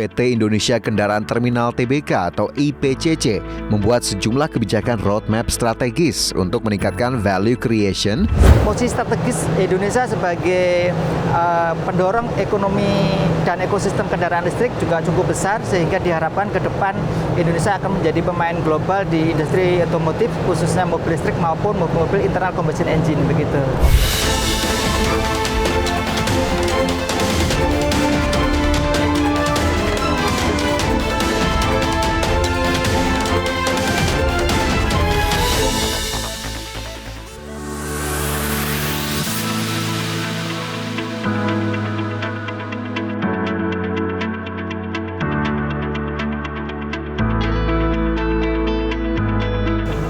PT Indonesia Kendaraan Terminal Tbk atau IPCC membuat sejumlah kebijakan roadmap strategis untuk meningkatkan value creation. Posisi strategis Indonesia sebagai pendorong ekonomi dan ekosistem kendaraan listrik juga cukup besar, sehingga diharapkan ke depan Indonesia akan menjadi pemain global di industri otomotif, khususnya mobil listrik maupun mobil internal combustion engine begitu.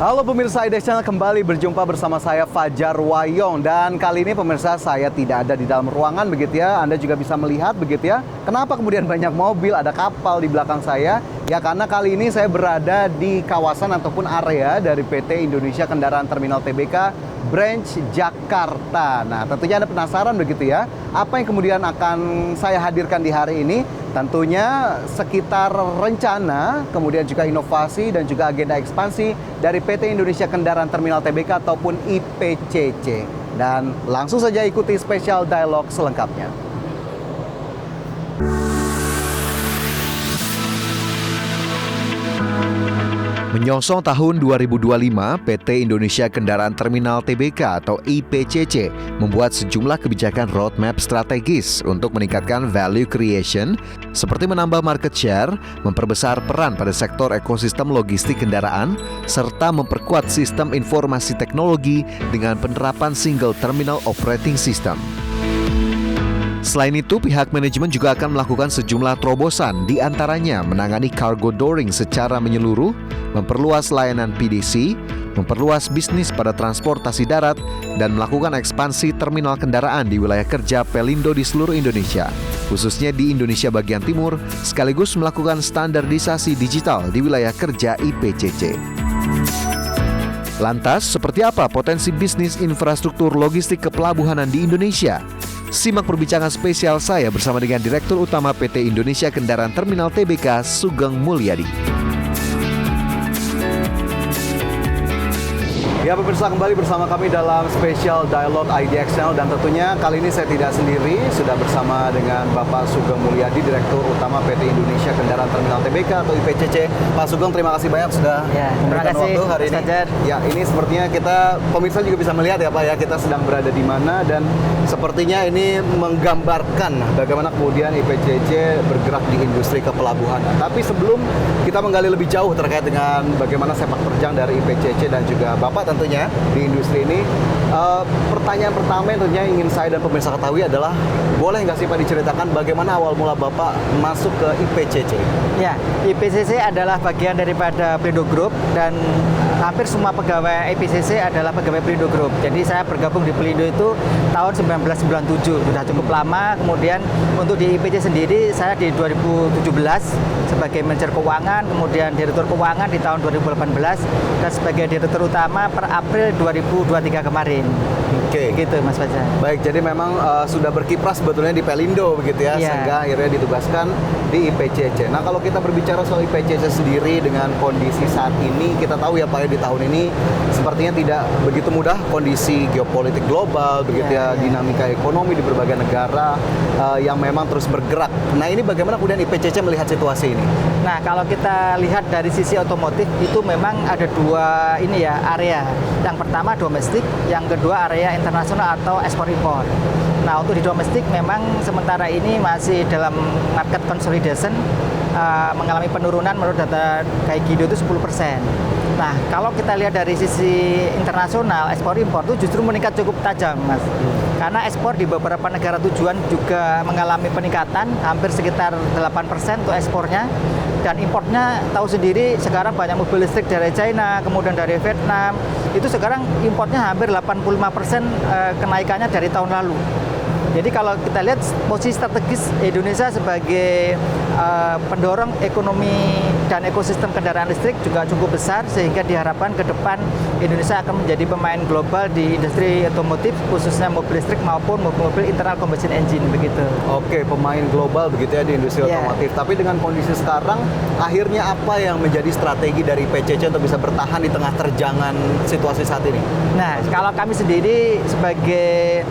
Halo pemirsa IDX Channel, kembali berjumpa bersama saya Fajar Wayong. Dan kali ini pemirsa, saya tidak ada di dalam ruangan begitu ya. Anda juga bisa melihat begitu ya. Kenapa kemudian banyak mobil, ada kapal di belakang saya? Ya karena kali ini saya berada di kawasan ataupun area dari PT Indonesia Kendaraan Terminal Tbk Branch Jakarta. Nah tentunya Anda penasaran begitu ya, apa yang kemudian akan saya hadirkan di hari ini? Tentunya sekitar rencana, kemudian juga inovasi dan juga agenda ekspansi dari PT Indonesia Kendaraan Terminal Tbk ataupun IPCC. Dan langsung saja ikuti spesial dialog selengkapnya. Menyongsong tahun 2025, PT Indonesia Kendaraan Terminal Tbk atau IPCC membuat sejumlah kebijakan roadmap strategis untuk meningkatkan value creation, seperti menambah market share, memperbesar peran pada sektor ekosistem logistik kendaraan, serta memperkuat sistem informasi teknologi dengan penerapan Single Terminal Operating System. Selain itu, pihak manajemen juga akan melakukan sejumlah terobosan, di antaranya menangani cargo dooring secara menyeluruh, memperluas layanan PDC, memperluas bisnis pada transportasi darat, dan melakukan ekspansi terminal kendaraan di wilayah kerja Pelindo di seluruh Indonesia, khususnya di Indonesia bagian timur, sekaligus melakukan standarisasi digital di wilayah kerja IPCC. Lantas, seperti apa potensi bisnis infrastruktur logistik kepelabuhanan di Indonesia? Simak perbincangan spesial saya bersama dengan Direktur Utama PT Indonesia Kendaraan Terminal Tbk, Sugeng Mulyadi. Ya pemirsa, kembali bersama kami dalam spesial dialog IDX Channel, dan tentunya kali ini saya tidak sendiri, sudah bersama dengan Bapak Sugeng Mulyadi, Direktur Utama PT Indonesia Kendaraan Terminal Tbk atau IPCC. Pak Sugeng, terima kasih banyak sudah memberikan waktu hari ini. Ya, ini sepertinya kita pemirsa juga bisa melihat ya Pak ya, kita sedang berada di mana, dan sepertinya ini menggambarkan bagaimana kemudian IPCC bergerak di industri kepelabuhanan. Tapi sebelum kita menggali lebih jauh terkait dengan bagaimana sepak terjang dari IPCC dan juga Bapak tentunya di industri ini, pertanyaan pertama yang tentunya ingin saya dan pemirsa ketahui adalah, boleh nggak sih Pak diceritakan bagaimana awal mula Bapak masuk ke IPCC? Ya, IPCC adalah bagian daripada Pelindo Group, dan hampir semua pegawai IPCC adalah pegawai Pelindo Group. Jadi saya bergabung di Pelindo itu tahun 1997, sudah cukup lama. Kemudian untuk di IPCC sendiri saya di 2017 sebagai manajer keuangan, kemudian direktur keuangan di tahun 2018, dan sebagai direktur utama per April 2023 kemarin. Oke, gitu Mas Fajar. Baik, jadi memang sudah berkiprah sebetulnya di Pelindo begitu ya, sehingga akhirnya ditugaskan di IPCC. Nah, kalau kita berbicara soal IPCC sendiri dengan kondisi saat ini, kita tahu ya Pak ya, di tahun ini sepertinya tidak begitu mudah, kondisi geopolitik global begitu ya, dinamika ekonomi di berbagai negara yang memang terus bergerak. Nah, ini bagaimana kemudian IPCC melihat situasi ini? Nah, kalau kita lihat dari sisi otomotif itu memang ada dua area. Yang pertama domestik, yang kedua area internasional atau ekspor impor. Nah, untuk di domestik memang sementara ini masih dalam market consolidation, mengalami penurunan menurut data Gaikindo itu 10%. Nah, kalau kita lihat dari sisi internasional, ekspor impor itu justru meningkat cukup tajam, Mas. Karena ekspor di beberapa negara tujuan juga mengalami peningkatan, hampir sekitar 8% untuk ekspornya. Dan importnya tahu sendiri sekarang banyak mobil listrik dari China, kemudian dari Vietnam. Itu sekarang importnya hampir 85% kenaikannya dari tahun lalu. Jadi kalau kita lihat posisi strategis Indonesia sebagai pendorong ekonomi dan ekosistem kendaraan listrik juga cukup besar, sehingga diharapkan ke depan Indonesia akan menjadi pemain global di industri otomotif, khususnya mobil listrik maupun mobil-mobil internal combustion engine begitu. Oke, pemain global begitu ya di industri otomotif. Tapi dengan kondisi sekarang, akhirnya apa yang menjadi strategi dari PCC untuk bisa bertahan di tengah terjangan situasi saat ini? Nah, kalau kami sendiri sebagai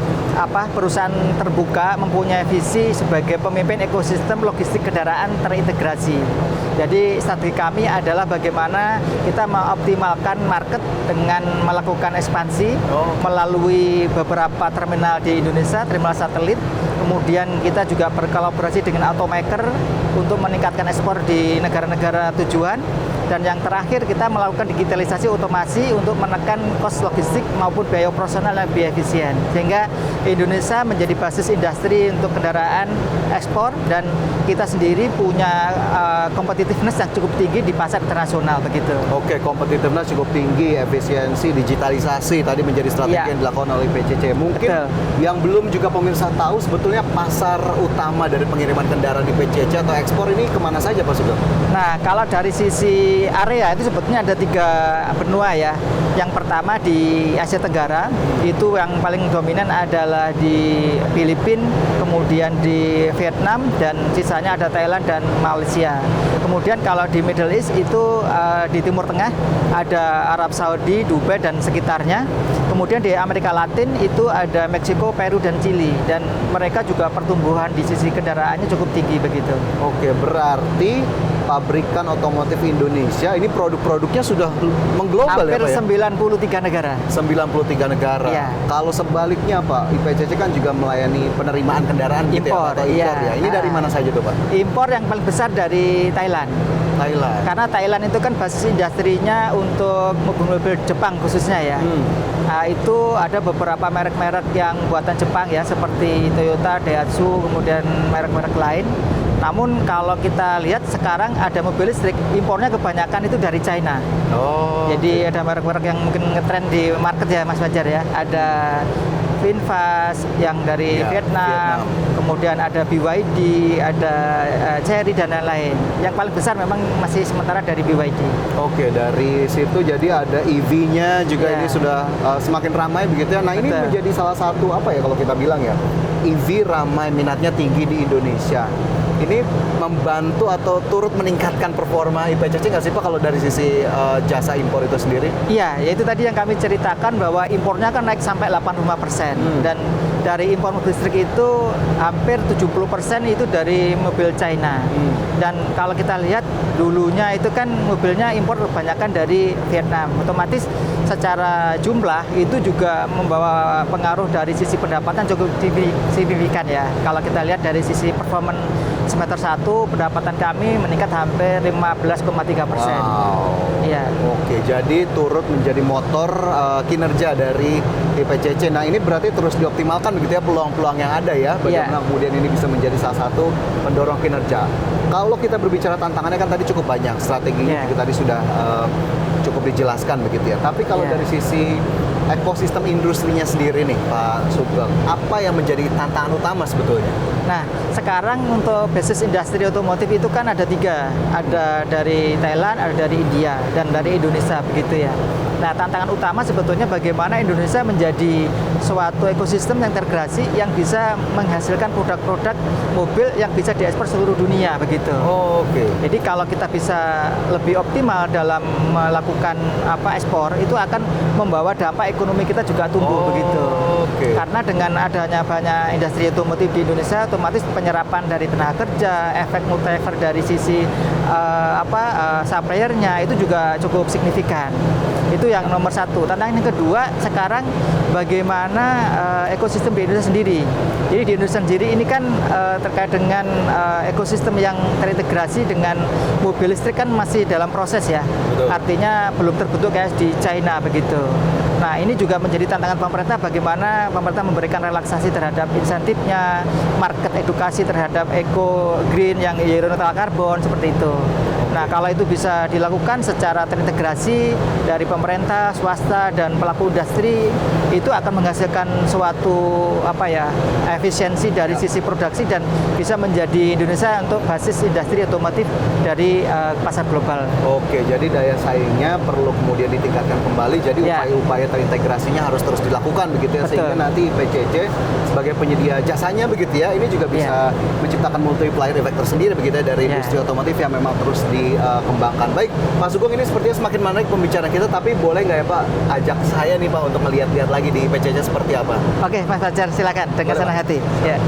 perusahaan terbuka mempunyai visi sebagai pemimpin ekosistem logistik kendaraan terintegrasi. Jadi strategi kami adalah bagaimana kita mengoptimalkan market dengan melakukan ekspansi melalui beberapa terminal di Indonesia, terminal satelit. Kemudian kita juga berkolaborasi dengan automaker untuk meningkatkan ekspor di negara-negara tujuan. Dan yang terakhir kita melakukan digitalisasi otomasi untuk menekan kos logistik maupun biaya operasional yang lebih efisien. Sehingga Indonesia menjadi basis industri untuk kendaraan ekspor dan kita sendiri punya competitiveness yang cukup tinggi di pasar internasional begitu. Oke, competitiveness cukup tinggi, efisiensi, digitalisasi tadi menjadi strategi yang dilakukan oleh PCC. Mungkin yang belum juga pemirsa tahu sebetulnya pasar utama dari pengiriman kendaraan di PCC atau ekspor ini kemana saja Pak Sugeng? Nah, kalau dari sisi area itu sebetulnya ada 3 benua ya. Yang pertama di Asia Tenggara, itu yang paling dominan adalah di Filipina, kemudian di Vietnam, dan sisanya ada Thailand dan Malaysia. Kemudian kalau di Middle East itu di Timur Tengah ada Arab Saudi, Dubai dan sekitarnya. Kemudian di Amerika Latin itu ada Meksiko, Peru dan Chili, dan mereka juga pertumbuhan di sisi kendaraannya cukup tinggi begitu. Oke, berarti pabrikan otomotif Indonesia ini produk-produknya sudah mengglobal hampir ya Pak ya? 93 negara. 93 negara. Iya. Kalau sebaliknya Pak, IPCC kan juga melayani penerimaan kendaraan gitu Impor, ya, atau impor ya. Ini dari mana saja tuh Pak? Impor yang paling besar dari Thailand. Thailand. Karena Thailand itu kan basis industrinya untuk mobil-mobil Jepang khususnya ya. Nah, itu ada beberapa merek-merek yang buatan Jepang ya, seperti Toyota, Daihatsu, kemudian merek-merek lain. Namun kalau kita lihat sekarang ada mobil listrik, impornya kebanyakan itu dari China. Jadi ada merek-merek yang mungkin ngetren di market ya Mas Fajar ya. Ada VinFast yang dari Vietnam, kemudian ada BYD, ada Chery dan lain-lain. Yang paling besar memang masih sementara dari BYD. Oke, dari situ jadi ada EV-nya juga ini sudah semakin ramai begitu ya. Nah, ini menjadi salah satu kalau kita bilang ya, EV ramai, minatnya tinggi di Indonesia. Ini membantu atau turut meningkatkan performa IPCC nggak sih Pak kalau dari sisi jasa impor itu sendiri? Iya, yaitu tadi yang kami ceritakan bahwa impornya kan naik sampai 85%. Dan dari impor mobil listrik itu hampir 70% itu dari mobil China. Dan kalau kita lihat dulunya itu kan mobilnya impor kebanyakan dari Vietnam. Otomatis secara jumlah itu juga membawa pengaruh dari sisi pendapatan cukup signifikan ya. Kalau kita lihat dari sisi performance semester 1 pendapatan kami meningkat hampir 15,3%. Wow. Iya. Oke, jadi turut menjadi motor kinerja dari IPCC. Nah, ini berarti terus dioptimalkan begitu ya peluang-peluang yang ada ya. Bagaimana kemudian ini bisa menjadi salah satu pendorong kinerja. Kalau kita berbicara tantangannya kan tadi cukup banyak, strateginya juga tadi sudah cukup dijelaskan begitu ya. Tapi kalau dari sisi ekosistem industrinya sendiri nih Pak Sugeng, apa yang menjadi tantangan utama sebetulnya? Nah, sekarang untuk bisnis industri otomotif itu kan ada 3, ada dari Thailand, ada dari India, dan dari Indonesia begitu ya. Nah, tantangan utama sebetulnya bagaimana Indonesia menjadi suatu ekosistem yang integrasi yang bisa menghasilkan produk-produk mobil yang bisa diekspor seluruh dunia begitu. Oke. Jadi kalau kita bisa lebih optimal dalam melakukan ekspor, itu akan membawa dampak ekonomi kita juga tumbuh begitu. Karena dengan adanya banyak industri otomotif di Indonesia, otomatis penyerapan dari tenaga kerja, efek multiplier dari sisi suppliernya itu juga cukup signifikan. Itu yang nomor 1. Tantangan yang kedua, sekarang bagaimana ekosistem di Indonesia sendiri. Jadi di Indonesia sendiri ini kan terkait dengan ekosistem yang terintegrasi dengan mobil listrik kan masih dalam proses ya. Betul. Artinya belum terbentuk kayak di China begitu. Nah, ini juga menjadi tantangan pemerintah, bagaimana pemerintah memberikan relaksasi terhadap insentifnya, market edukasi terhadap eco green yang zero neutral karbon seperti itu. Nah, kalau itu bisa dilakukan secara terintegrasi dari pemerintah, swasta, dan pelaku industri, itu akan menghasilkan suatu efisiensi dari sisi produksi dan bisa menjadi Indonesia untuk basis industri otomotif dari pasar global. Oke, jadi daya saingnya perlu kemudian ditingkatkan kembali. Jadi upaya-upaya terintegrasinya harus terus dilakukan begitu ya. Betul. Sehingga nanti IPCC sebagai penyedia jasanya begitu ya, ini juga bisa menciptakan multiplier effect tersendiri begitu ya dari industri otomotif yang memang terus dikembangkan. Baik, Pak Sugeng, ini sepertinya semakin menarik pembicaraan kita, tapi boleh nggak ya Pak ajak saya nih Pak untuk melihat-lihat lagi di IPCC seperti apa? Oke, Mas Fajar, silakan dengan senang hati. Ya.